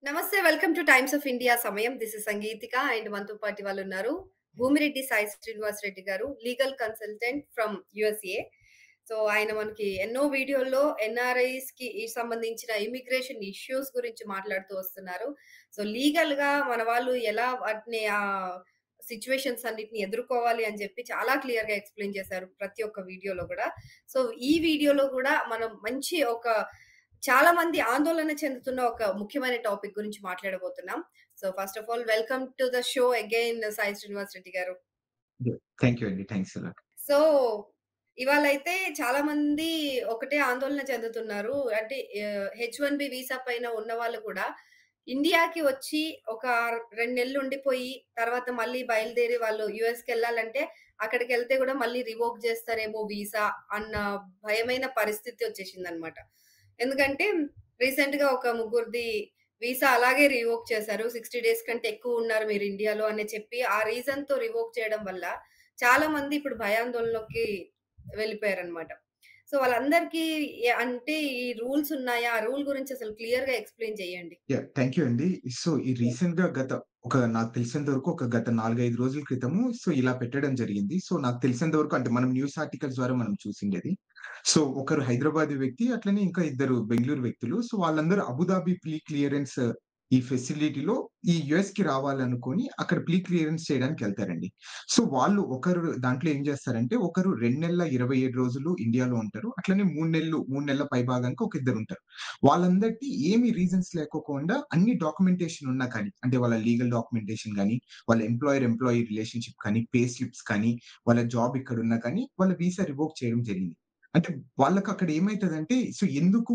నమస్తే. Welcome two times of India సమయం. This is Sangeethika and మనతో పాటు వాళ్ళున్నారు. భూమిరెడ్డి సాయి శ్రీనివాస్ రెడ్డి గారు, legal consultant from USA. So, ఆయన మనకి ఎన్నో వీడియోల్లో ఎన్ఆర్ఐస్‌కి సంబంధించిన ఇమిగ్రేషన్ ఇష్యూస్ గురించి మాట్లాడుతూ వస్తున్నారు. సో, లీగల్‌గా మన వాళ్ళు ఎలా వాటిని సిట్యుయేషన్స్ అన్నిటిని ఎదుర్కోవాలి అని చెప్పి చాలా క్లియర్‌గా ఎక్స్‌ప్లెయిన్ చేశారు ప్రతి ఒక్క వీడియోలో గూడా. సో, ఈ వీడియోలో గూడా మనం మంచి చాలా మంది ఆందోళన చెందుతున్న ఒక ముఖ్యమైన టాపిక్ గురించి మాట్లాడబోతున్నాం. So, first of all welcome to the show again Sai Srinivas Reddy గారు. థాంక్ యూ అండి. Thanks a lot. సో, ఇవాళైతే చాలా మంది ఒకటే ఆందోళన చెందుతున్నారు. అంటే హెచ్-1బీ వీసా పైన ఉన్నవాళ్ళు కూడా ఇండియాకి వచ్చి ఒక 2 నెలలు ఉండిపోయి తర్వాత మళ్ళీ బయలుదేరి వాళ్ళు యూఎస్‌కెళ్ళాలంటే అక్కడికెళ్తే గూడా మళ్ళీ రివోక్ జేస్తారేమో వీసా అన్న భయమైన పరిస్థితి వచ్చేసిందనమాట. ఎందుకంటే రీసెంట్‌గా ఒక ముగ్గురిది వీసా అలాగే రివోక్ చేశారు. 60 డేస్ కంటే ఎక్కువ ఉన్నారు మీరు ఇండియాలో అని చెప్పి ఆ రీజన్‌తో రివోక్ చేయడం వల్ల చాలా మంది ఇప్పుడు భయాందోళనలోకి వెళ్ళిపోయారనమాట. సో, వాళ్ళందరికీ అంటే ఈ రూల్స్ ఉన్నాయా? ఆ రూల్ గురించి అసలు క్లియర్‌గా ఎక్స్‌ప్లెయిన్ చేయండి. థాంక్ యూ అండి. సో, ఈ రీసెంట్‌గా నాకు తెలిసినంత వరకు ఒక గత 4, 5 రోజుల క్రితము ఇలా పెట్టడం జరిగింది. సో, నాకు తెలిసినంత వరకు అంటే మనం న్యూస్ ఆర్టికల్స్ ద్వారా మనం చూసిండేది. సో, ఒకరు హైదరాబాదీ వ్యక్తి అట్లనే ఇంకా ఇద్దరు బెంగుళూరు వ్యక్తులు. సో, వాళ్ళందరూ అబుదాబి ప్రీ క్లియరెన్స్ ఈ ఫెసిలిటీలో ఈ యూఎస్‌కి రావాలనుకోని అక్కడ ప్రీ క్లియరెన్స్ చేయడానికెళ్తారండి. సో, వాళ్ళు ఒకరు దాంట్లో ఏం చేస్తారంటే ఒకరు 2 నెలల 27 రోజులు ఇండియాలో ఉంటారు. అట్లనే 3 నెలల పైభాగానికి ఒక ఇద్దరుంటారు. వాళ్ళందరికీ ఏమి రీజన్స్ లేకోకుండా అన్ని డాక్యుమెంటేషన్ ఉన్నా కానీ, అంటే వాళ్ళ లీగల్ డాక్యుమెంటేషన్ గాని, వాళ్ళ ఎంప్లాయీ రిలేషన్‌షిప్ కానీ, పే స్లిప్స్ కానీ, వాళ్ళ జాబ్ ఇక్కడున్నా కానీ, వాళ్ళ వీసా రివోక్ చేయడం జరిగింది. అంటే వాళ్ళకక్కడ ఏమైతదంటే, సో ఎందుకు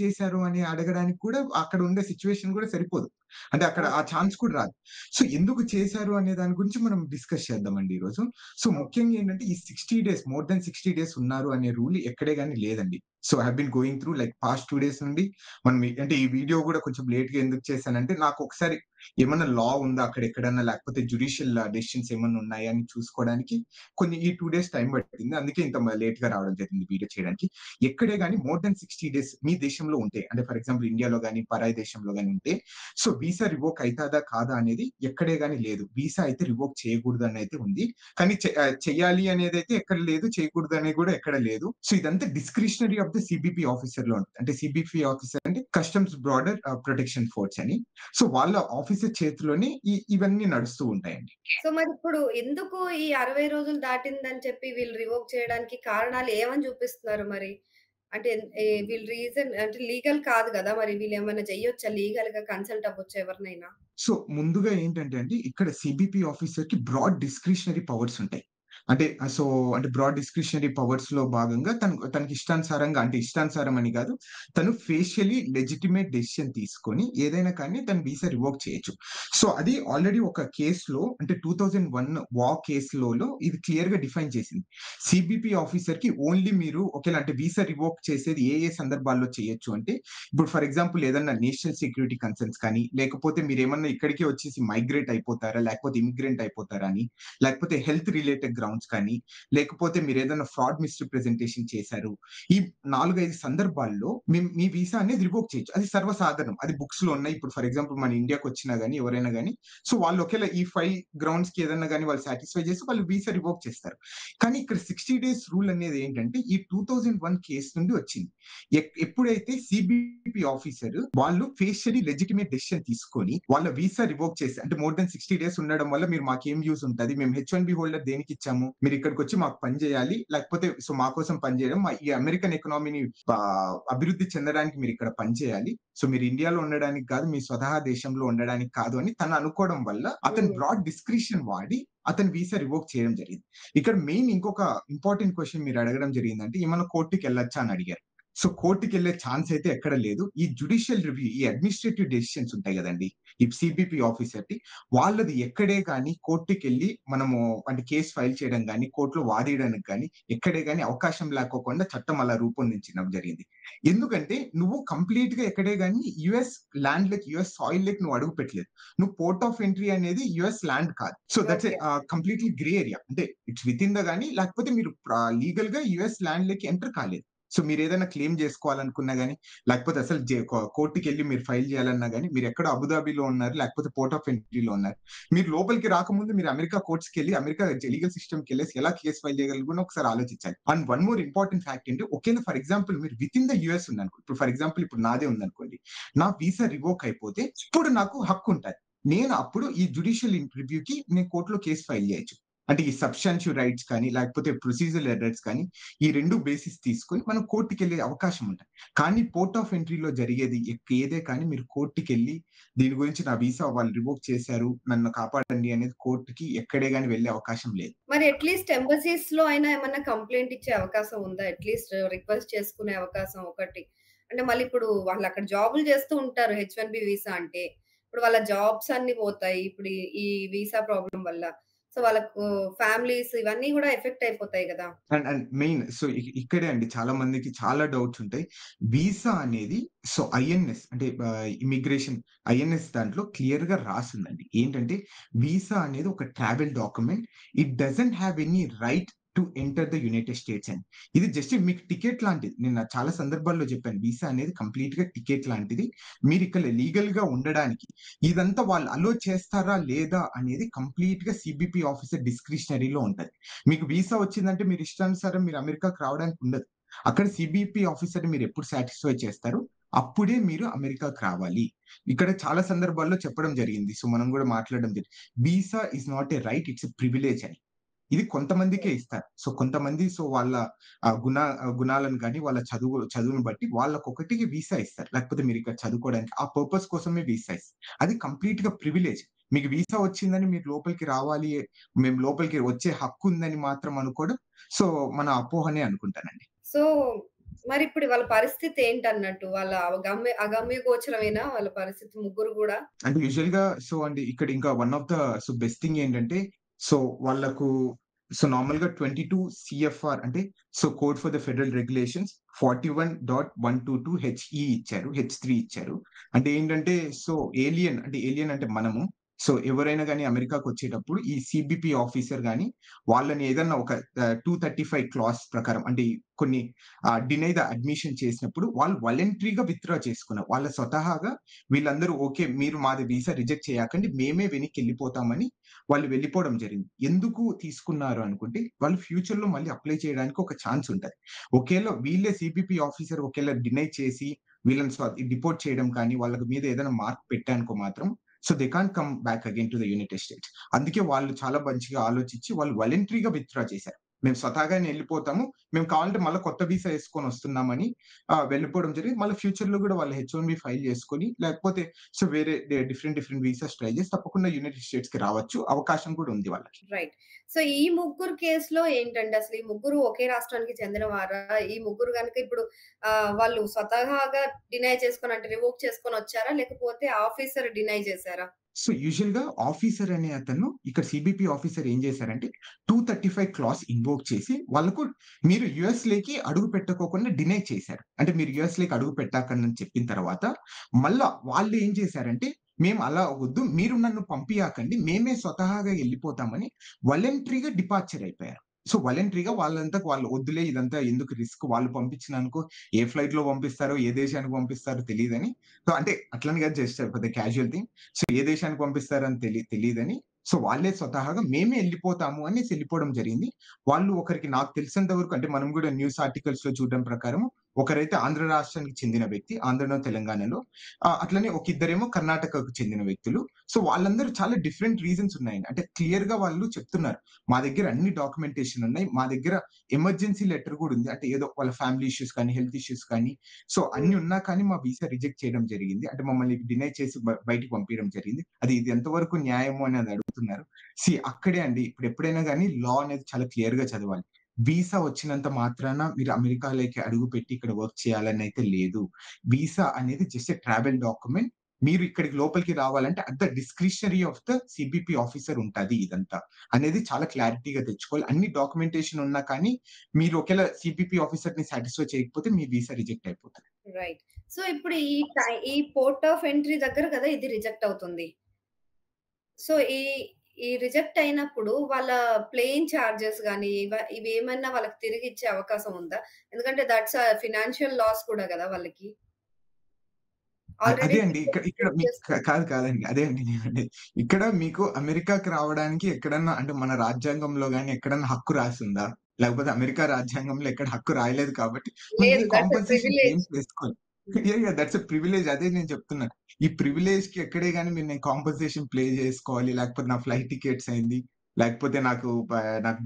చేశారు అని అడగడానికి కూడా అక్కడ ఉండే సిట్యుయేషన్ కూడా సరిపోదు. అంటే అక్కడ ఆ ఓకే. ఛాన్స్ కూడా రాదు. సో ఎందుకు చేశారు అనే దాని గురించి మనం డిస్కస్ చేద్దామండి ఈరోజు. So okay. ముఖ్యంగా ఏంటంటే ఈ 60 డేస్ మోర్ థాన్ 60 డేస్ ఉన్నారు అనే రూల్ ఎక్కడే గాని లేదండి. So I have been going through like past 2 days నుండి అంటే ఈ వీడియో కూడా కొంచెం లేట్‌గా ఎందుకు చేశానంటే నాకు ఒకసారి ఏమన్నా లా ఉందా అక్కడ ఎక్కడన్నా లేకపోతే జ్యుడిషియల్ డెసిషన్స్ ఏమన్నా ఉన్నాయా అని చూసుకోవడానికి ఈ 2 డేస్ టైం పట్టింది. అందుకే ఇంత లేట్‌గా రావడం జరిగింది వీడియో చేయడానికి. ఎక్కడే గాని మోర్ థాన్ 60 డేస్ మీ దేశంలో ఉంటే అంటే ఫర్ ఎగ్జాంపుల్ ఇండియాలో గాని, పరాయి దేశంలో గాని ఉంటే సో వీసా రివోక్ అయితాదా? కాదా? అనేది ఎక్కడే గాని లేదు. వీసా అయితే రివోక్ చేయకూడదనైతే ఉంది. కానీ చెయ్యాలి అనేదైతే ఎక్కడ లేదు. చేయకూడదు అనేది కూడా ఎక్కడ లేదు. సో ఇదంతా డిస్క్రిషనరీ ఆఫ్ ద సీబీపీ ఆఫీసర్‌లో ఉంటది. అంటే సీబీపీ ఆఫీసర్ అంటే కస్టమ్స్ బోర్డర్ ప్రొటెక్షన్ ఫోర్స్ అని. సో వాళ్ళ ఆఫీసర్ చేతిలోనే ఇవన్నీ నడుస్తూ ఉంటాయండి. సో, మరిప్పుడు ఎందుకు ఈ 60 రోజులు దాటిందని చెప్పి వీళ్ళు రివోక్ చేయడానికి కారణాలు ఏమని చూపిస్తున్నారు మరి? అంటే వీళ్ళు రీజన్ అంటే లీగల్ కాదు గదా! మరి వీళ్ళేమన్నా చెయ్యొచ్చా? లీగల్‌గా కన్సల్ట్ అవ్వొచ్చా ఎవరినైనా? సో, ముందుగా ఏంటంటే అండి, ఇక్కడ సీబీపీ ఆఫీసర్‌కి బ్రాడ్ డిస్క్రిషనరీ పవర్స్ ఉంటాయి. అంటే అంటే బ్రాడ్ డిస్క్రిషనరీ పవర్స్‌లో భాగంగా తనకి ఇష్టానుసారంగా అంటే ఇష్టానుసారం అని కాదు. తను ఫేషియల్లీ లెజిటిమేట్ డెసిషన్ తీసుకొని ఏదైనా కానీ తన వీసా రివోక్ చేయొచ్చు. సో, అది ఆల్రెడీ ఒక కేస్‌లో అంటే 2001 కేస్‌లో ఇది క్లియర్‌గా డిఫైన్ చేసింది. సీబీపీ ఆఫీసర్‌కి ఓన్లీ మీరు అంటే వీసా రివోక్ చేసేది ఏ ఏ సందర్భాల్లో చేయొచ్చు అంటే ఇప్పుడు ఫర్ ఎగ్జాంపుల్ ఏదన్నా నేషనల్ సెక్యూరిటీ కన్సర్న్స్ కానీ, లేకపోతే మీరేమన్నా ఇక్కడికే వచ్చేసి మైగ్రేట్ అయిపోతారా? లేకపోతే ఇమిగ్రెంట్ అయిపోతారా అని, లేకపోతే హెల్త్ రిలేటెడ్ గ్రౌండ్స్ కానీ, లేకపోతే మీరేదన్నా ఫ్రాడ్ మిస్‌రిప్రజెంటేషన్ చేశారు. ఈ 4, 5 సందర్భాల్లో మీ వీసా అనేది రివోక్ చేయొచ్చు. అది సర్వసాధారణం. అది బుక్స్‌లో ఉన్నాయి. ఇప్పుడు ఫర్ ఎగ్జాంపుల్ మన ఇండియాకొచ్చినా గాని, ఎవరైనా గాని, సో వాళ్ళు ఒకేళ ఈ 5 గ్రౌండ్స్‌కి ఏదన్నా గాని వాళ్ళు సాటిస్ఫై చేసి వాళ్ళు వీసా రివోక్ చేస్తారు. కానీ ఇక్కడ 60 డేస్ రూల్ అనేది ఏంటంటే, ఈ 2001 కేస్ నుండి వచ్చింది. ఎప్పుడైతే సీబీపీ ఆఫీసర్ వాళ్ళు ఫేషియల్లీ లెజిటిమేట్ డెసిషన్ తీసుకొని వాళ్ళ వీసా రివోక్ చేసి అంటే మోర్ దెన్ 60 డేస్ ఉండడం వల్ల మీరు మాకేం యూజ్ ఉంటది? మేము హెచ్-1బీ హోల్డర్ దేనికిచ్చాము? మీరు ఇక్కడికొచ్చి మాకు పని చేయాలి. లేకపోతే మా కోసం పని చేయడం ఈ అమెరికన్ ఎకానమీని అభివృద్ధి చెందడానికి మీరు ఇక్కడ పని చేయాలి. సో మీరు ఇండియాలో ఉండడానికి కాదు, మీ స్వతహా దేశంలో ఉండడానికి కాదు అని తను అనుకోవడం వల్ల అతను హ్మ్. బ్రాడ్ డిస్క్రిషన్ వాడి అతని వీసా రివోక్ చేయడం జరిగింది. ఇక్కడ మెయిన్ ఇంకొక ఇంపార్టెంట్ క్వెషన్ మీరు అడగడం జరిగిందంటే ఏమన్నా కోర్ట్‌కెళ్ళొచ్చా అని అడిగారు. సో కోర్ట్‌కెళ్ళే ఛాన్స్ అయితే ఎక్కడ లేదు. ఈ జ్యుడిషియల్ రివ్యూ, ఈ అడ్మినిస్ట్రేటివ్ డెసిషన్స్ ఉంటాయి గదండీ! ఈ సీబీపీ ఆఫీసర్‌ది వాళ్ళది ఎక్కడే గాని కోర్ట్‌కెళ్ళి మనము అంటే కేస్ ఫైల్ చేయడం గాని, కోర్ట్‌లో వాదియడానికి గాని, ఎక్కడే గాని అవకాశం లేకోకుండా చట్టం అలా రూపొందించడం జరిగింది. ఎందుకంటే నువ్వు కంప్లీట్‌గా ఎక్కడే గాని యూఎస్ సాయిల్‌లోకి నువ్వు అడుగు పెట్టలేదు. నువ్వు పోర్ట్ ఆఫ్ ఎంట్రీ అనేది యూఎస్ ల్యాండ్ కాదు. So that's okay. Completely grey area. అంటే ఇట్స్ వితిన్ ద గాని లేకపోతే మీరు లీగల్‌గా యూఎస్ ల్యాండ్‌లోకి ఎంటర్ కాలేదు. సో మీరేదైనా క్లెయిమ్ జేసుకోవాలనుకున్నా గాని, లేకపోతే అసలు కోర్ట్‌కెళ్లి మీరు ఫైల్ జేయాలన్నా గాని, మీరెక్కడో అబుదాబిలో ఉన్నారు, లేకపోతే పోర్ట్ ఆఫ్ ఎంట్రీలో ఉన్నారు. మీరు లోపలికి రాకముందు మీరు అమెరికా కోర్ట్స్‌కెళ్లి, అమెరికా లీగల్ సిస్టమ్‌కెళ్ళేసి ఎలా కేస్ ఫైల్ చేయగలరో ఒకసారి ఆలోచించాలి. And one more important fact ఏంటి, ఒకేళ ఫర్ ఎగ్జాంపుల్ మీరు వితిన్ ద యూఎస్ ఉందనుకో, ఇప్పుడు ఫర్ ఎగ్జాంపుల్ ఇప్పుడు నాదే ఉందనుకోండి. నా వీసా రివోక్ అయిపోతే ఇప్పుడు నాకు హక్కుంటది. నేను అప్పుడు ఈ జ్యుడిషియల్ రివ్యూకి నేను కోర్ట్‌లో కేస్ ఫైల్ చేయొచ్చు. అంటే ఈ సబ్స్టాన్షివ్ రైట్స్ కానీ, లేకపోతే ప్రొసీజరల్ ఎర్రర్స్ కానీ, ఈ 2 బేసిస్ తీసుకొని మనం కోర్ట్‌కెళ్ళే అవకాశం ఉంటది. కానీ పోర్ట్ ఆఫ్ ఎంట్రీలో జరిగేది ఏదే కానీ మీరు కోర్ట్‌కెళ్ళి దీని గురించి నా వీసా వాళ్ళు రివోక్ చేశారు, నన్ను కాపాడండి అనేది కోర్ట్‌కి ఎక్కడే గాని వెళ్ళే అవకాశం లేదు. మరి అట్‌లీస్ట్ ఎంబసీస్‌లో అయినా ఏమన్నా కంప్లెయింట్ ఇచ్చే అవకాశం ఉందా? అట్‌లీస్ట్ రిక్వెస్ట్ చేసుకునే అవకాశం ఒకటి. అంటే మళ్ళీ ఇప్పుడు వాళ్ళక్కడ జాబులు చేస్తూ ఉంటారు హెచ్-1బీ వీసా అంటే. ఇప్పుడు వాళ్ళ జాబ్స్ అన్నీ పోతాయి. ఇప్పుడు ఈ వీసా ప్రాబ్లమ్ వల్ల. సో, వాళ్ళకు ఫ్యామిలీస్ ఇవన్నీ గూడా ఎఫెక్ట్ అయిపోతాయి గదా! అండ్ అండ్ మెయిన్ సో ఇక్కడే అండి చాలా మందికి చాలా డౌట్స్ ఉంటాయి. వీసా అనేది సో ఐఎన్ఎస్ అంటే ఇమిగ్రేషన్ ఐఎన్ఎస్ దాంట్లో క్లియర్‌గా రాసుందండి. ఏంటంటే వీసా అనేది ఒక travel document. It doesn't have any right to enter the United states అని. ఇది జస్ట్ మీకు టికెట్ లాంటిది. నేను చాలా సందర్భాల్లో చెప్పాను. వీసా అనేది కంప్లీట్‌గా టికెట్ లాంటిది. మీరిక్కడ లీగల్‌గా ఉండడానికి ఇదంతా వాళ్ళు అలో చేస్తారా? లేదా? అనేది కంప్లీట్‌గా సీబీపీ ఆఫీసర్ డిస్క్రిషనరీలో ఉంటది. మీకు వీసా వచ్చిందంటే మీరు ఇష్టానుసారం మీరు అమెరికాకి రావడానికి ఉండదు. అక్కడ సీబీపీ ఆఫీసర్‌ని మీరెప్పుడు సాటిస్ఫై చేస్తారో, అప్పుడే మీరు అమెరికాకి రావాలి. ఇక్కడ చాలా సందర్భాల్లో చెప్పడం జరిగింది. సో, మనం గూడా మాట్లాడడం జరిగింది. Visa is not a right, it's a privilege అని. ఇది కొంతమందికే ఇస్తారు. సో, కొంతమంది సో, వాళ్ళ గుణాలను గాని, వాళ్ళ చదువును బట్టి వాళ్ళకొకటికి వీసా ఇస్తారు. లేకపోతే మీరిక్కడ చదువుకోవడానికి ఆ పర్పస్ కోసమే వీసా ఇస్తారు. అది కంప్లీట్‌గా ప్రివిలేజ్. మీకు వీసా వచ్చిందని మీరు లోపలికి రావాలి, మేము లోపలికి వచ్చే హక్కుందని మాత్రం అనుకోవడం, సో, మన అపోహనే అనుకుంటానండి. సో, మరిప్పుడు వాళ్ళ పరిస్థితి ఏంటన్నట్టు? వాళ్ళ అగమ్య గోచరమేనా వాళ్ళ పరిస్థితి ముగ్గురు గూడా? అంటే యూజువల్‌గా సో, అండి ఇక్కడ ఇంకా one of the so, best thing ఏంటంటే, సో, వాళ్ళకు సో, నార్మల్‌గా 22 సీఎఫ్ఆర్ అంటే so, code for the federal regulations 41.122 హెచ్‌ఈ ఇచ్చారు. హెచ్-3 ఇచ్చారు. అంటే ఏంటంటే సో, ఏలియన్ అంటే మనము. సో, ఎవరైనా గాని అమెరికాకొచ్చేటప్పుడు ఈ సీబీపీ ఆఫీసర్ గాని వాళ్ళని ఏదన్నా ఒక 235 క్లాస్ ప్రకారం అంటే కొన్ని డినై ద అడ్మిషన్ చేసినప్పుడు వాళ్ళు వాలంటరీగా విత్‌డ్రా చేసుకున్నారు. వాళ్ళ స్వతహాగా వీళ్ళందరూ ఓకే. మీరు మాది వీసా రిజెక్ట్ చేయకండి. మేమే వెనక్కెళ్ళిపోతామని వాళ్ళు వెళ్ళిపోవడం జరిగింది. ఎందుకు తీసుకున్నారు అనుకుంటే, వాళ్ళు ఫ్యూచర్‌లో మళ్ళీ అప్లై చేయడానికి ఒక ఛాన్స్ ఉంటది. ఒకేళ వీళ్ళే సీపీపీ ఆఫీసర్ ఒకేళ డినై చేసి వీళ్ళని డిపోర్ట్ చేయడం కానీ, వాళ్ళ మీద ఏదైనా మార్క్ పెట్టారనుకో మాత్రం so, they can't come back again to the United states. అందుకే వాళ్ళు చాలా మంచిగా ఆలోచించి వాళ్ళు వాలంటరీగా విత్‌డ్రా చేశారు. మేము స్వతహాగానే ఎళ్ళిపోతాము. మేము కావాలంటే మళ్ళా కొత్త వీసా యేసుకొని వస్తున్నామని వెళ్ళిపోవడం జరిగింది. మళ్ళీ ఫ్యూచర్‌లో గూడా వాళ్ళు హెచ్-1బీ ఫైల్ చేసుకొని లేకపోతే సో, వేరే డిఫరెంట్ వీసాస్ ట్రై చేసి తప్పకుండా యునైటెడ్ స్టేట్స్‌కి రావచ్చు. అవకాశం కూడా ఉంది వాళ్ళకి. రైట్. సో, ఈ ముగ్గురు కేస్‌లో ఏంటండి అసలు ఈ ముగ్గురు ఒకే రాష్ట్రానికి చెందినవారా? ఈ ముగ్గురు గనుక ఇప్పుడు వాళ్ళు స్వతహాగా డినై చేసుకొని అంటే రివోక్ చేసుకొనొచ్చారా? లేకపోతే ఆఫీసర్ డినై చేసారా? సో, యూజువల్‌గా ఆఫీసర్ అనే అతను ఇక్కడ సీబీపీ ఆఫీసర్ ఏం చేశారంటే 235 క్లాస్ ఇన్వోక్ చేసి వాళ్ళకు మీరు యూఎస్‌లోకి అడుగు పెట్టకోకుండా డినై చేశారు. అంటే మీరు యూఎస్‌లోకి అడుగు పెట్టకండి అని చెప్పిన తర్వాత మళ్ళా వాళ్ళు ఏం చేశారంటే మేము అలా వద్దు. మీరు నన్ను పంపియకండి. మేమే స్వతహాగా ఎళ్ళిపోతామని వాలంటరీగా డిపార్చర్ అయిపోయారు. సో, వాలంటరీగా వాళ్ళంతకు వాళ్ళు వద్దులే ఇదంతా ఎందుకు రిస్క్ వాళ్ళు పంపించిననుకో ఏ ఫ్లైట్‌లో పంపిస్తారో, ఏ దేశానికి పంపిస్తారో తెలీదని సో, అంటే అట్లని కాదు just for the casual thing. So, ఏ దేశానికి పంపిస్తారని తెలీదని సో, వాళ్ళే స్వతహాగా మేమే ఎళ్ళిపోతాము అనేసి ఎళ్ళిపోవడం జరిగింది. వాళ్ళు ఒకరికి నాకు తెలిసినంత వరకు అంటే మనం గూడా న్యూస్ ఆర్టికల్స్‌లో చూడడం ప్రకారం ఒకరైతే ఆంధ్ర రాష్ట్రానికి చెందిన వ్యక్తి. ఆంధ్రనో, తెలంగాణలో. అట్లనే ఒక ఇద్దరేమో కర్ణాటకకు చెందిన వ్యక్తులు. సో, వాళ్ళందరూ చాలా డిఫరెంట్ రీజన్స్ ఉన్నాయండి. అంటే క్లియర్‌గా వాళ్ళు చెప్తున్నారు. మా దగ్గర అన్ని డాక్యుమెంటేషన్ ఉన్నాయి. మా దగ్గర ఎమర్జెన్సీ లెటర్ గూడా ఉంది. అంటే ఏదో వాళ్ళ ఫ్యామిలీ ఇష్యూస్ కానీ, హెల్త్ ఇష్యూస్ కానీ సో, హ్మ్. అన్ని ఉన్నా కానీ మా వీసా రిజెక్ట్ చేయడం జరిగింది. అంటే మమ్మల్ని డినై చేసి బయటికి పంపియడం జరిగింది. ఇది ఎంతవరకు న్యాయము అనేది అడుగుతున్నారు. అక్కడే అండి ఇప్పుడు ఎప్పుడైనా గాని లా అనేది చాలా క్లియర్‌గా చదవాలి. వీసా వచ్చినంత మాత్రాన మీరు అమెరికాలోకి అడుగుపెట్టి ఇక్కడ వర్క్ చేయాలని అయితే లేదు. వీసా అనేది జస్ట్ ఎ ట్రావెల్ డాక్యుమెంట్. మీరు ఇక్కడికి లోపలికి రావాలంటే at the discretionary of the CBP officer ఉంటది ఇదంతా. అనేది చాలా క్లారిటీగా తెచ్చుకోవాలి. అన్ని డాక్యుమెంటేషన్ ఉన్నా కానీ మీరు ఒకేళ సీబీపీ ఆఫీసర్‌ని సాటిస్ఫై చేయకపోతే మీ వీసా రిజెక్ట్ అయిపోతది. రైట్. సో, ఇప్పుడు ఈ పోర్ట్ ఆఫ్ ఎంట్రీ దగ్గర కదా ఇది రిజెక్ట్ అవుతుంది. సో, ఈ రిజెక్ట్ అయినప్పుడు వాళ్ళ ప్లేయింగ్ చార్జెస్ గాని, ఇవేమన్నా వాళ్ళకి తిరిగిచ్చే అవకాశం ఉందా? ఎందుకంటే దట్స్ ఫినాన్షియల్ లాస్ కూడా గదా! వాళ్ళకి. ఆల్రెడీ అదే అండి. ఇక్కడ టికెట్స్ ఇక్కడ బుక్ మీకు చేసుకున్నారు. కాదండి. అదే అండి నేననేది. ఇక్కడ మీకు అమెరికాకి రావడానికి ఎక్కడన్నా అంటే మన రాజ్యాంగంలో గాని ఎక్కడన్నా హక్కు రాసుందా? లేకపోతే అమెరికా రాజ్యాంగంలో ఎక్కడ హక్కు రాయలేదు కాబట్టి మనం లేదు. ఈ that's a compensation privilege. Claims వేసుకోవాలి. హ్మ్. దట్స్ ఎ ప్రివిలేజ్ అదే నేను చెప్తున్నాను. ఈ ప్రివిలేజ్‌కి ఎక్కడే గాని నేను కాంపెన్సేషన్ ప్లే చేసుకోవాలి. లేకపోతే నా ఫ్లైట్ టికెట్స్ అయింది. లేకపోతే నాకు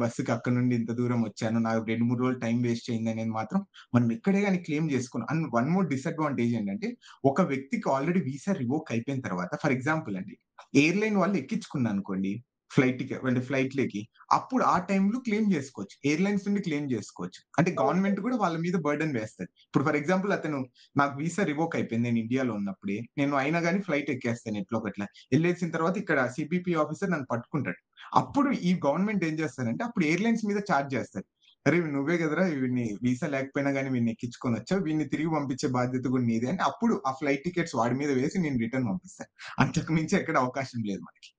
బస్సుకి అక్కడి నుండి ఇంత దూరం వచ్చాను. నాకు 2, 3 రోజులు టైమ్ వేస్ట్ అయిందనేది మాత్రం మనం ఎక్కడే గాని క్లెయిమ్ చేసుకోను. అండ్ వన్ మోర్ డిసడ్వాంటేజ్ ఏంటంటే ఒక వ్యక్తికి ఆల్రెడీ వీసా రివోక్ అయిపోయిన తర్వాత ఫర్ ఎగ్జాంపుల్ అండి, ఎయిర్‌లైన్ వాళ్ళు ఎక్కించుకున్నారనుకోండి అంటే ఫ్లైట్‌లకి అప్పుడు ఆ టైంలో క్లెయిమ్ జేసుకోవచ్చు. ఎయిర్‌లైన్స్ నుండి క్లెయిమ్ జేసుకోవచ్చు. అంటే ఓకే. గవర్నమెంట్ గూడా వాళ్ళ మీద బర్డెన్ వేస్తది. ఇప్పుడు ఫర్ ఎగ్జాంపుల్ అతను నాకు వీసా రివోక్ అయిపోయింది. నేను ఇండియాలో ఉన్నప్పుడే. నేను అయినా గాని ఫ్లైట్ ఎక్కేస్తాను ఎట్లో ఒకట్ల. ఎళ్ళేసిన తర్వాత ఇక్కడ సీబీపీ ఆఫీసర్ నన్ను పట్టుకుంటాడు. అప్పుడు ఈ గవర్నమెంట్ ఏం చేస్తదంటే అప్పుడు ఎయిర్‌లైన్స్ మీద చార్జ్ జేస్తది. "అరే! నువ్వే గదరా వీడిని వీసా లేకపోయినా గాని వీడిని ఎక్కించుకొనొచ్చావు. వీడిని తిరిగి పంపించే బాధ్యత కూడా నీదే" అని అప్పుడు ఆ ఫ్లైట్ టికెట్స్ వాడి మీద వేసి నేను రిటర్న్ పంపిస్తా. అంతకు మించి ఎక్కడ అవకాశం లేదు మనకి.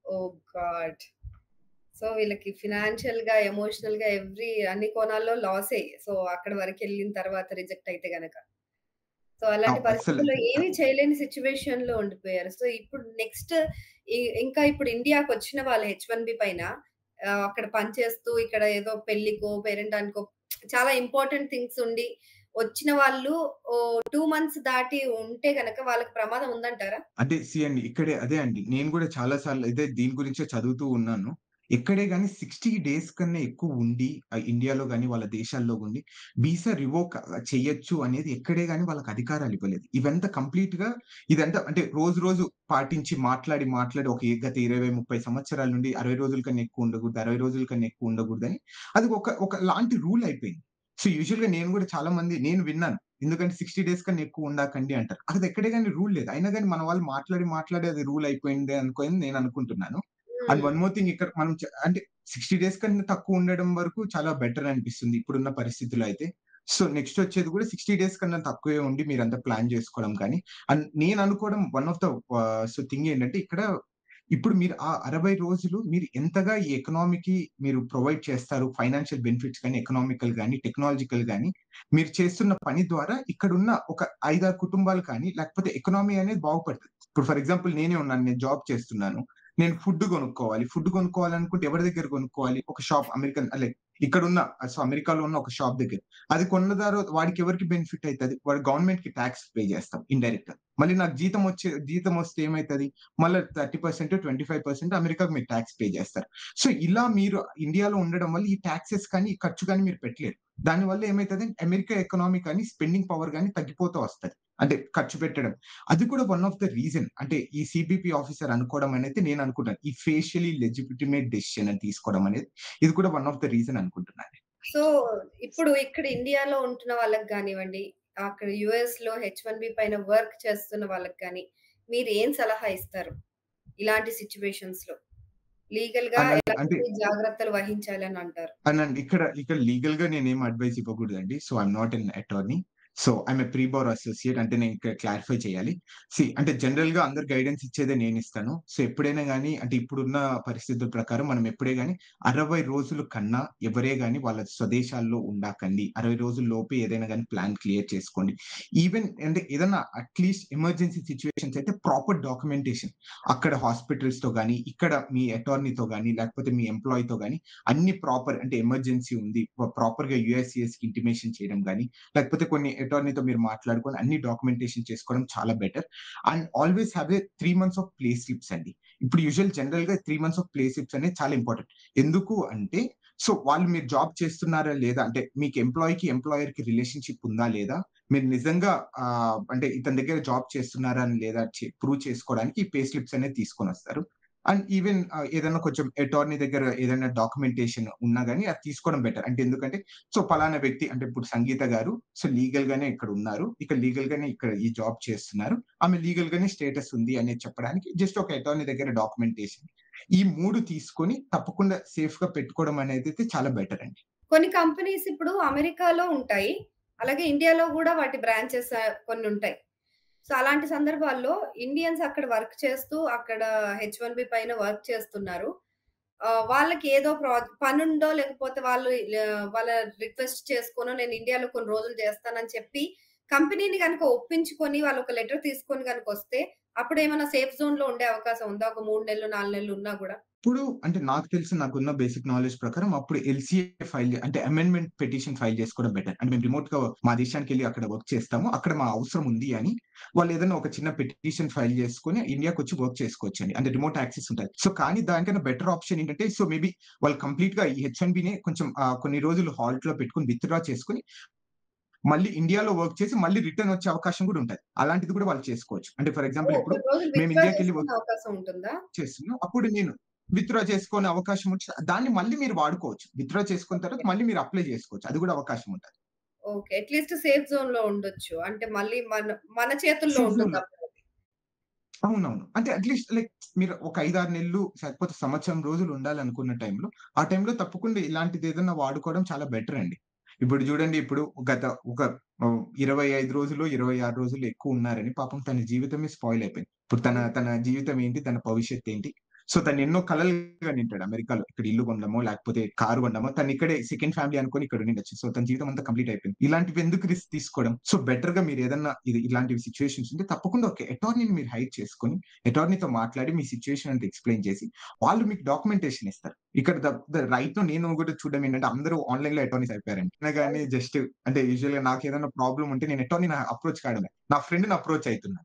ఓహ్ గాడ్! సో, వీళ్ళకి ఫినాన్షియల్‌గా, ఎమోషనల్‌గా అన్ని కోణాల్లో లాసే. సో, అక్కడి వరకెళ్ళిన తర్వాత రిజెక్ట్ అయితే గనక. సో, అలాంటి అస్సలు పరిస్థితుల్లో ఏమి చేయలేని సిట్యుయేషన్‌లో ఉండిపోయారు. సో, ఇప్పుడు నెక్స్ట్ ఇంకా ఇప్పుడు ఇండియాకొచ్చిన వాళ్ళు హెచ్-1బీ పైన అక్కడ పని చేస్తూ ఇక్కడ ఏదో పెళ్ళికో, పేరంటానికో చాలా ఇంపార్టెంట్ థింగ్స్ ఉండి వచ్చిన వాళ్ళు 2 మంత్స్ దాటి ఉంటే గనక వాళ్ళకి ప్రమాదం ఉందంటారా? అంటే అండి ఇక్కడే అదే అండి. నేను గూడా చాలా సార్లు ఇదే దీని గురించే చదువుతూ ఉన్నాను. ఎక్కడే గాని 60 డేస్ కన్నా ఎక్కువ ఉండి ఇండియాలో గాని, వాళ్ళ దేశాల్లో ఉండి వీసా రివోక్ చెయ్యొచ్చు అనేది ఎక్కడే గాని వాళ్ళకి అధికారాలు ఇవ్వలేదు. ఇవంతా కంప్లీట్‌గా ఇదంతా అంటే రోజు రోజు పాటించి మాట్లాడి ఒక గత 20, 30 సంవత్సరాల నుండి 60 రోజుల కన్నా ఎక్కువ ఉండకూడదు, 60 రోజుల కన్నా ఎక్కువ ఉండకూడదని అది ఒక లాంటి రూల్ అయిపోయింది. యూజువల్‌గా నేను గూడా నేను విన్నాను. ఎందుకంటే 60 డేస్ కన్నా ఎక్కువ ఉండకండి అంటారు. అది ఎక్కడే గాని రూల్ లేదు. అయినా గాని మన వాళ్ళు మాట్లాడి అది రూల్ అయిపోయింది అనుకోని నేను అనుకుంటున్నాను. అండ్ హ్మ్. వన్ మోర్ థింగ్ ఇక్కడ మనం అంటే 60 డేస్ కన్నా తక్కువ ఉండడం వరకు చాలా బెటర్ అనిపిస్తుంది ఇప్పుడున్న పరిస్థితిలో అయితే. నెక్స్ట్ వచ్చేది కూడా 60 డేస్ కన్నా తక్కువే ఉండి మీరంతా ప్లాన్ చేసుకోవడం కానీ, అండ్ నేను అనుకోవడం వన్ ఆఫ్ ద థింగ్ ఏంటంటే ఇక్కడ ఇప్పుడు మీరు ఆ 60 రోజులు మీరు ఎంతగా ఈ ఎకానమీకి మీరు ప్రొవైడ్ చేస్తారు. ఫైనాన్షియల్ బెనిఫిట్స్ గాని, ఎకనామికల్ గాని, టెక్నాలజికల్ గాని మీరు చేస్తున్న పని ద్వారా ఇక్కడున్న ఒక 5, 6 కుటుంబాలు కానీ, లేకపోతే ఎకానమీ అనేది బాగుపడుతది. ఇప్పుడు ఫర్ ఎగ్జాంపుల్ నేనే ఉన్నాను. నేను జాబ్ చేస్తున్నాను. నేను ఫుడ్ కొనుక్కోవాలి. ఫుడ్ కొనుక్కోవాలనుకుంటే ఎవరి దగ్గర కొనుక్కోవాలి? ఒక షాప్ అమెరికన్ లైక్ ఇక్కడున్న అమెరికాలో ఉన్న ఒక షాప్ దగ్గర. అది కొన్న తర్వాత వాడికి ఎవరికి బెనిఫిట్ అయితది? వాడు గవర్నమెంట్‌కి టాక్స్ పే చేస్తాం ఇండైరెక్ట్‌గా. మళ్ళీ నాకు జీతం వస్తే ఏమైతది? మళ్ళా 30%, 25% అమెరికాకి మీరు టాక్స్ పే చేస్తారు. ఇలా మీరు ఇండియాలో ఉండడం వల్ల ఈ టాక్సెస్ కానీ, ఈ ఖర్చు కానీ మీరు పెట్టలేరు. దానివల్ల ఏమైతదంటే అమెరికా ఎకానమీ కానీ, స్పెండింగ్ పవర్ గాని తగ్గిపోతూ వస్తది. అంటే ఖర్చు పెట్టడం. అది కూడా వన్ ఆఫ్ ద రీజన్. అంటే ఈ సీబీపీ ఆఫీసర్ అనుకోవడం అనేది నేను అనుకుంటాను. ఈ ఫేషియల్లీ లెజిటిమేట్ డెసిషన్ అని తీసుకోవడం అనేది ఇది కూడా వన్ ఆఫ్ ద రీజన్ అనుకుంటున్నాను. సో, ఇప్పుడు ఇక్కడ ఇండియాలో ఉంటున్న వాళ్ళకి గానివ్వండి, అక్కడ యూఎస్‌లో హెచ్-1బీ పైన వర్క్ చేస్తున్న వాళ్ళకి గాని, మీరేం సలహా ఇస్తారు? ఇలాంటి సిట్యుయేషన్స్‌లో లీగల్‌గా అంటే ఎలాంటి జాగ్రత్తలు వహించాలనంటారు? ఇక్కడ లీగల్‌గా నేనేం అడ్వైస్ ఇవ్వకూడదండి. I'm not an attorney. I'm a pre bar associate అంటే నేను ఇక్కడ క్లారిఫై చేయాలి. అంటే జనరల్‌గా అందరు గైడెన్స్ ఇచ్చేదే నేనిస్తాను. ఎప్పుడైనా గాని అంటే ఇప్పుడున్న పరిస్థితుల ప్రకారం మనం ఎప్పుడే గాని 60 రోజుల కన్నా ఎవరే గాని వాళ్ళ స్వదేశాల్లో ఉండకండి. 60 రోజుల లోపే ఏదైనా గాని ప్లాన్ క్లియర్ చేసుకోండి. ఈవెన్ అంటే ఏదన్నా అట్‌లీస్ట్ ఎమర్జెన్సీ సిట్యుయేషన్స్ అయితే ప్రాపర్ డాక్యుమెంటేషన్ అక్కడ హాస్పిటల్స్‌తో గాని, ఇక్కడ మీ అటార్నీతో గాని, లేకపోతే మీ ఎంప్లాయీతో గాని అన్ని ప్రాపర్ అంటే ఎమర్జెన్సీ ఉంది. ప్రాపర్‌గా యూఎస్‌సీఎస్‌కి ఇంటిమేషన్ చేయడం గాని, లేకపోతే కొన్ని అటార్నీతో మీరు మాట్లాడుకొని అన్ని డాక్యుమెంటేషన్ చేసుకోవడం చాలా better. And always have a 3 months of play slips అండి. ఇప్పుడు జనరల్‌గా 3 మంత్స్ ఆఫ్ ప్లే స్లిప్స్ అనేది చాలా ఇంపార్టెంట్. ఎందుకు అంటే వాళ్ళు మీరు జాబ్ చేస్తున్నారా లేదా? అంటే మీకు ఎంప్లాయర్‌కి రిలేషన్‌షిప్ ఉందా లేదా? మీరు నిజంగా అంటే ఇతని దగ్గర జాబ్ చేస్తున్నారా అని లేదా ప్రూవ్ చేసుకోవడానికి ఈ పే స్లిప్స్ అనేది తీసుకొనొస్తారు. అండ్ ఈవెన్ ఏదైనా కొంచెం అటార్నీ దగ్గర ఏదైనా డాక్యుమెంటేషన్ ఉన్నా గాని అది తీసుకోవడం బెటర్. అంటే ఎందుకంటే పలానా వ్యక్తి అంటే ఇప్పుడు సంగీత గారు లీగల్‌గానే ఇక్కడ ఉన్నారు. లీగల్‌గానే ఇక్కడ ఈ జాబ్ చేస్తున్నారు. ఆమె లీగల్‌గానే స్టేటస్ ఉంది అనేది చెప్పడానికి జస్ట్ ఒక అటార్నీ దగ్గర డాక్యుమెంటేషన్. ఈ 3 తీసుకొని తప్పకుండా సేఫ్‌గా పెట్టుకోవడం అనేదైతే చాలా బెటర్ అండి. కొన్ని కంపెనీస్ ఇప్పుడు అమెరికాలో ఉంటాయి. అలాగే ఇండియాలో గూడా వాటి బ్రాంచెస్ కొన్నుంటాయి. సో, అలాంటి సందర్భాల్లో ఇండియన్స్ అక్కడ వర్క్ చేస్తూ, అక్కడ హెచ్-1బీ పైన వర్క్ చేస్తున్నారు. వాళ్ళకి ఏదో పనుండో లేకపోతే వాళ్ళ రిక్వెస్ట్ చేసుకోనో నేను ఇండియాలో కొన్ని రోజులు చేస్తానని చెప్పి, కంపెనీని గనుక ఒప్పించుకొని వాళ్ళొక లెటర్ తీసుకొని గనుకొస్తే, అప్పుడేమన్నా సేఫ్ జోన్‌లో ఉండే అవకాశం ఉందా? ఒక 3 నెలలు, 4 నెలలు ఉన్నా గూడా? ఇప్పుడు అంటే నాకు తెలిసి నాకున్న బేసిక్ నాలెడ్జ్ ప్రకారం అప్పుడు ఎల్‌సీఏ అంటే అమెండ్మెంట్ పిటిషన్ ఫైల్ చేసుకోవడం బెటర్. అంటే మేము రిమోట్‌గా మా దేశానికెళ్ళి అక్కడ వర్క్ చేస్తాము. అక్కడ మా అవసరం ఉంది అని వాళ్ళు ఏదైనా ఒక చిన్న పిటిషన్ ఫైల్ చేసుకొని ఇండియాకొచ్చి వర్క్ చేసుకోవచ్చండి. అంటే రిమోట్ యాక్సెస్ ఉంటది. సో, కానీ దానికన్నా బెటర్ ఆప్షన్ ఏంటంటే మేబీ వాళ్ళు కంప్లీట్‌గా ఈ హెచ్-1బీనే కొంచెం కొన్ని రోజులు హాల్ట్‌లో పెట్టుకొని విత్‌డ్రా చేసుకొని మళ్ళీ ఇండియాలో వర్క్ చేసి మళ్ళీ రిటర్న్ వచ్చే అవకాశం కూడా ఉంటది. అలాంటిది కూడా వాళ్ళు చేసుకోవచ్చు. అంటే ఫర్ ఎగ్జాంపుల్ ఓహ్! ఇప్పుడు కొన్ని రోజులు మేము విత్‌డ్రా ఇండియాకెళ్ళి చేసుకునే వర్క్ అవకాశం ఉంటుందా? చేస్తున్నాం. అప్పుడు నేను విత్‌డ్రా చేసుకునే అవకాశం వచ్చి దాన్ని మళ్ళీ మీరు వాడుకోవచ్చు. విత్‌డ్రా చేసుకున్న తర్వాత ఓకే. మళ్ళీ మీరు అప్లై చేసుకోవచ్చు. అది కూడా అవకాశం ఉంటది. ఓకే. అట్‌లీస్ట్ సేఫ్ జోన్‌లో ఉండొచ్చు. అంటే మళ్ళీ మన చేతుల్లో సేఫ్ జోన్‌లో ఉంటుందప్పుడది. అవునవును. అంటే అట్‌లీస్ట్ లైక్ మీరు ఒక 5, 6 నెలలు లేకపోతే సంవత్సరం రోజులు ఉండాలనుకున్న టైంలో, ఆ టైంలో తప్పకుండా ఇలాంటిదేదన్నా వాడుకోవడం చాలా బెటర్ అండి. ఇప్పుడు చూడండి ఇప్పుడు గత ఒక 25 రోజులో, 26 రోజులో ఎక్కువున్నారని పాపం తన జీవితమే స్పాయిల్ అయిపోయింది. ఇప్పుడు తన అవును. తన జీవితం ఏంటి? తన భవిష్యత్తేంటి? సో, తను ఎన్నో కలలు కనింటాడు అమెరికాలో. ఇక్కడ ఇల్లు కొనడమో, లేకపోతే కారు కొనడమో, తనిక్కడే సెకండ్ ఫ్యామిలీ అనుకోని ఇక్కడ ఉండిండొచ్చు. సో, తన జీవితం అంతా కంప్లీట్ అయిపోయింది. ఇలాంటివి ఎందుకు రిస్క్ తీసుకోవడం? సో, బెటర్‌గా మీరేదన్నా ఇలాంటివి సిట్యుయేషన్స్ ఉంటే తప్పకుండా ఒక అటార్నీని మీరు హైర్ చేసుకొని, అటార్నీతో మాట్లాడి మీ సిట్యుయేషన్ అంతా ఎక్స్‌ప్లెయిన్ చేసి, వాళ్ళు మీకు డాక్యుమెంటేషన్ ఇస్తారు. ఇక్కడ ద ద రైట్‌నో నేను కూడా చూడడం ఏంటంటే అందరూ ఆన్‌లైన్‌లో అటార్నీస్ అయిపోయారండి. అయినా గాని అవును. జస్ట్ అంటే యూజువల్‌గా నాకేదైనా ప్రాబ్లమ్ ఉంటే నేను అటార్నీని అప్రోచ్ కావడమే. నా ఫ్రెండ్‌ని అప్రోచ్ అయితున్నా.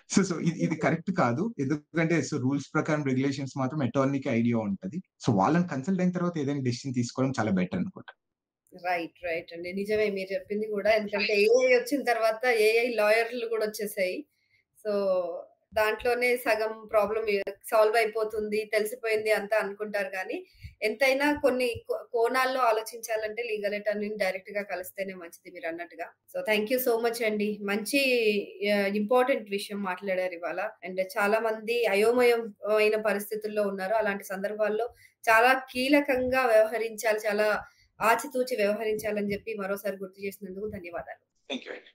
సో, ఇది ఓకే. కరెక్ట్ కాదు. ఎందుకంటే రూల్స్ ప్రకారం రెగ్యులేషన్స్ మాత్రం అటార్నీకి ఐడియా ఉంటది. సో, వాళ్ళని కన్సల్ట్ అయిన తర్వాత ఏదైనా డెసిషన్ తీసుకోవడం చాలా బెటర్ అనుకుంటా. రైట్ అండి. నిజమే మీరు చెప్పింది గూడా. ఎందుకంటే ఏఐ వచ్చిన తర్వాత ఏఐ లాయర్‌లు గూడా వచ్చేసాయి. సో, దాంట్లోనే సగం ప్రాబ్లమ్ సాల్వ్ అయిపోతుంది, తెలిసిపోయింది అంతా అనుకుంటారు గానీ, ఎంతైనా కొన్ని కోణాల్లో ఆలోచించాలంటే లీగల్ అటార్నీని డైరెక్ట్‌గా కలిస్తేనే మంచిది మీరన్నట్టుగా. So, thank you so much అండి. మంచి ఇంపార్టెంట్ విషయం మాట్లాడారివాళ. అండ్ చాలా మంది అయోమయం అయిన పరిస్థితుల్లో ఉన్నారు. అలాంటి సందర్భాల్లో చాలా కీలకంగా వ్యవహరించాలి. చాలా ఆచితూచి వ్యవహరించాలని జెప్పి మరోసారి గుర్తు చేసినందుకు ధన్యవాదాలు. థాంక్ యూ అండి.